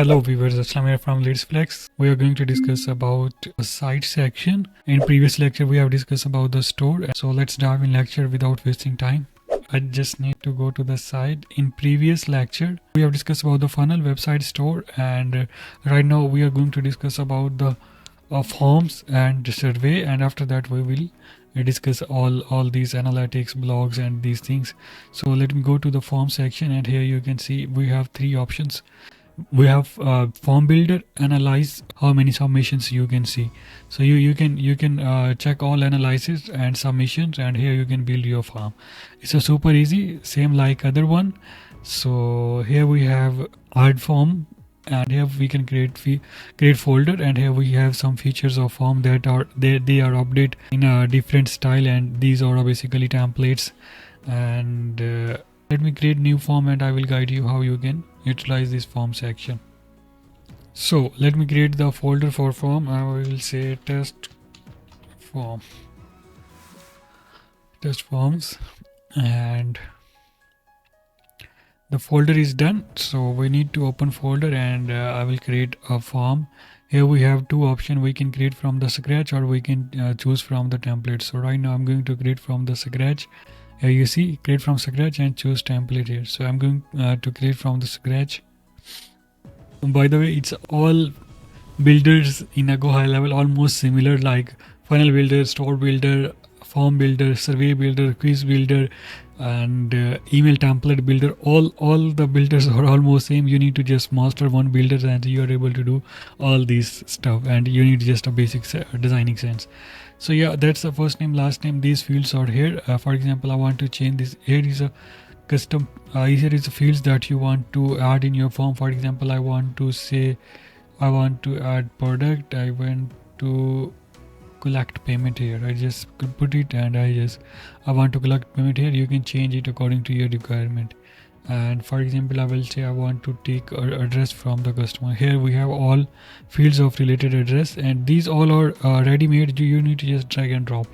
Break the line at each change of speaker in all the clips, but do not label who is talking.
Hello viewers, Aslam here from Leads Flex. We are going to discuss about the site section. In previous lecture we have discussed about the store. So let's dive in lecture without wasting time. I just need to go to the site. In previous lecture we have discussed about the funnel, website, store, and right now we are going to discuss about the forms and survey, and after that we will discuss all these analytics, blogs and these things. So let me go to the form section, and here you can see we have three options. We have form builder, analyze how many submissions you can see. So you can check all analysis and submissions, and here you can build your form. It's a super easy, same like other one. So here we have add form, and here we can create folder, and here we have some features of form that are they are updated in a different style, and these are basically templates. And let me create new form, and I will guide you how you can utilize this form section. So let me create the folder for form. I will say test forms, and the folder is done. So we need to open folder, and I will create a form. Here we have two options. We can create from the scratch, or we can choose from the template. So right now I'm going to create from the scratch. Here you see create from scratch and choose template here. So I'm going to create from the scratch. By the way, it's all builders in a GoHighLevel, almost similar, like funnel builder, store builder, form builder, survey builder, quiz builder, and email template builder. All the builders are almost same. You need to just master one builder and you are able to do all these stuff, and you need just a basic designing sense. So yeah, that's the first name, last name. These fields are here. For example, I want to change this. Here is a custom. Here is the fields that you want to add in your form. For example, I want to say I want to add product. I want to collect payment here. I just could put it, and I want to collect payment here. You can change it according to your requirement. And for example, I will say I want to take an address from the customer. Here we have all fields of related address, and these all are ready-made. You need to just drag and drop.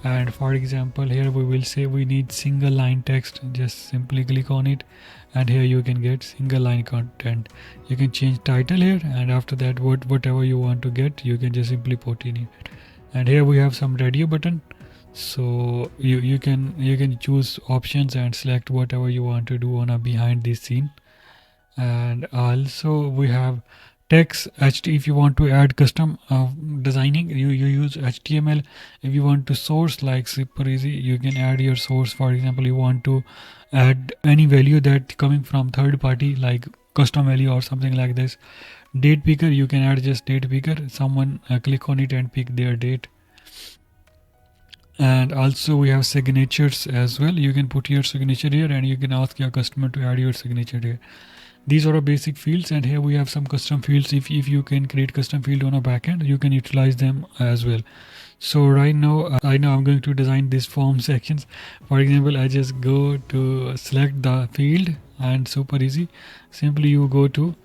And for example, here we will say we need single line text. Just simply click on it, and here you can get single line content. You can change title here, and after that whatever you want to get, you can just simply put in it. And here we have some radio button. So you can choose options and select whatever you want to do on a behind the scene. And also we have text if you want to add custom designing, you use HTML. If you want to source, like super easy, you can add your source. For example, you want to add any value that coming from third party, like custom value or something like this. Date picker, you can add just date picker. Someone click on it and pick their date. And also we have signatures as well. You can put your signature here, and you can ask your customer to add your signature here. These are our basic fields, and here we have some custom fields. If you can create custom field on a backend, you can utilize them as well. So right now I'm going to design these form sections. For example, I just go to select the field, and super easy. Simply you go to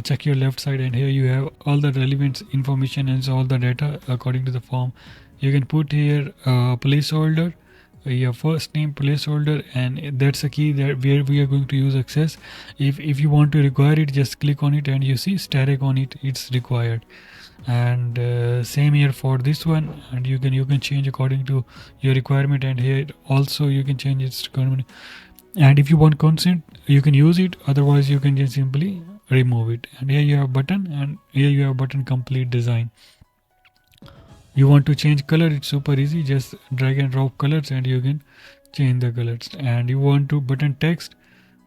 check your left side, and here you have all the relevant information and all the data according to the form. You can put here placeholder, your first name placeholder, and that's a key that where we are going to use access. If you want to require it, just click on it, and you see static on it, it's required. And same here for this one, and you can change according to your requirement. And here also you can change its requirement, and if you want consent, you can use it. Otherwise you can just simply remove it. And here you have button, and here you have button complete design. You want to change color, it's super easy. Just drag and drop colors, and you can change the colors. And you want to button text,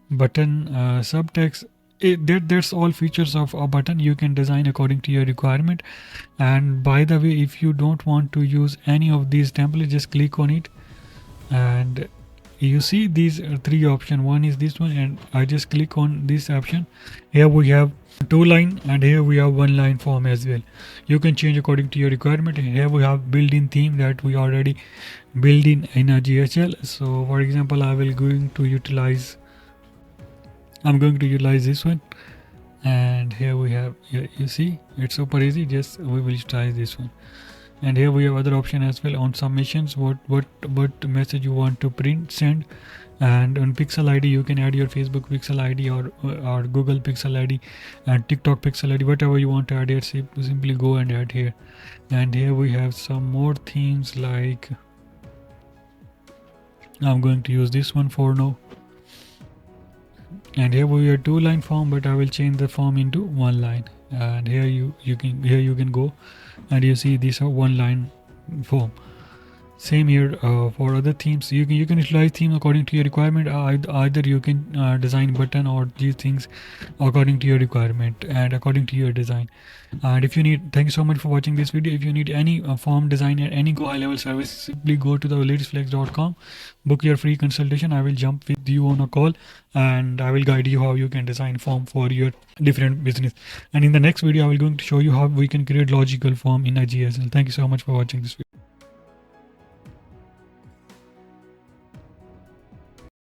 button subtext. That's all features of a button. You can design according to your requirement. And by the way, if you don't want to use any of these templates, just click on it, and you see these three options. One is this one, and I just click on this option. Here we have 2 line, and here we have 1 line form as well. You can change according to your requirement. Here we have built-in theme that we already built in a GHL. So for example, I'm going to utilize this one. And here we have, you see it's super easy. Just we will try this one. And here we have other option as well on submissions, what message you want to print send. And on pixel id you can add your Facebook pixel id or Google pixel id and TikTok pixel id, whatever you want to add here, simply go and add here. And here we have some more themes, like I'm going to use this one for now. And here we have 2-line form, but I will change the form into 1 line. And here you can go and you see these are 1-line form. Same here for other themes. You can utilize theme according to your requirement. Either you can design button or these things according to your requirement and according to your design. And if you need, thank you so much for watching this video. If you need any form design or any GoHighLevel service, simply go to the latestflex.com, book your free consultation. I will jump with you on a call and I will guide you how you can design form for your different business. And in the next video I will going to show you how we can create logical form in a GSL. Thank you so much for watching this video.